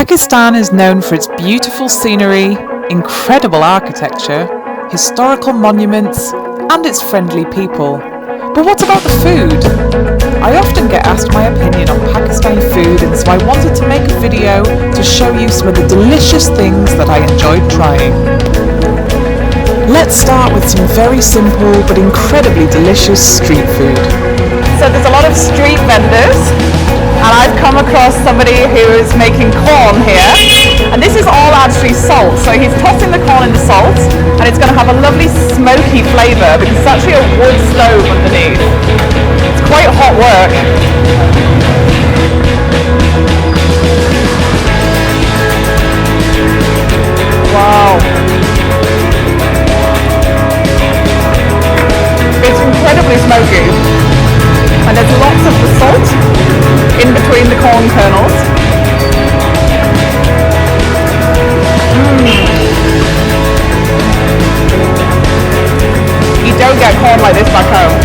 Pakistan is known for its beautiful scenery, incredible architecture, historical monuments, and its friendly people. But what about the food? I often get asked my opinion on Pakistani food, and so I wanted to make a video to show you some of the delicious things that I enjoyed trying. Let's start with some very simple but incredibly delicious street food. So there's a lot of street vendors, and I've come across somebody who is making corn here, and this is all actually salt. So he's tossing the corn in the salt, and it's going to have a lovely smoky flavour because it's actually a wood stove underneath. It's quite hot work. Wow. It's incredibly smoky, and there's lots of the salt in between the corn kernels. You don't get corn like this back home.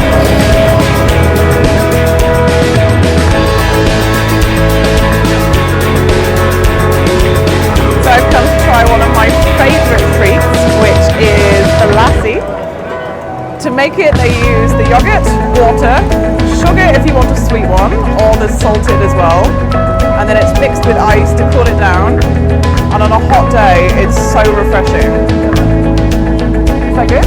So I've come to try one of my favourite treats, which is the lassi. To make it, they use the yogurt, water, sugar if you want a sweet one, or the salted as well, and then it's mixed with ice to cool it down, and on a hot day it's so refreshing. Is that good?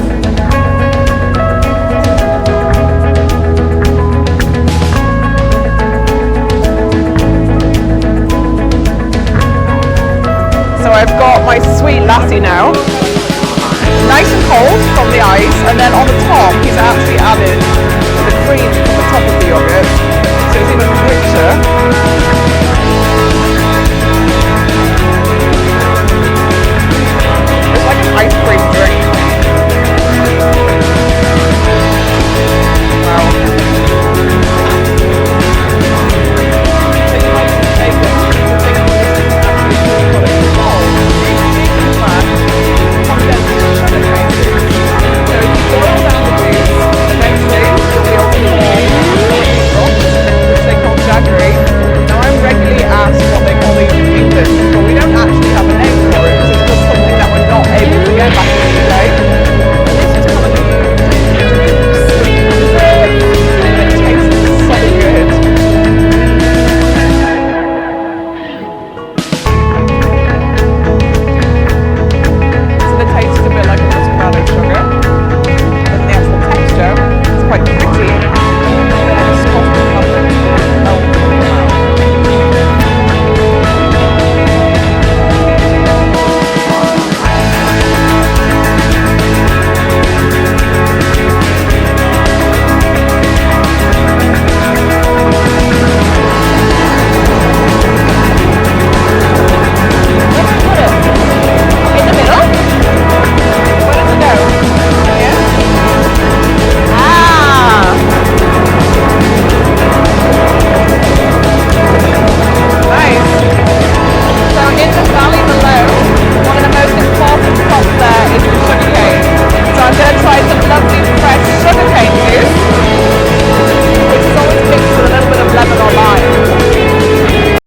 So I've got my sweet lassi now, nice and cold from the ice, and then on the top he's actually added the cream on the top of the yogurt, so it's even richer.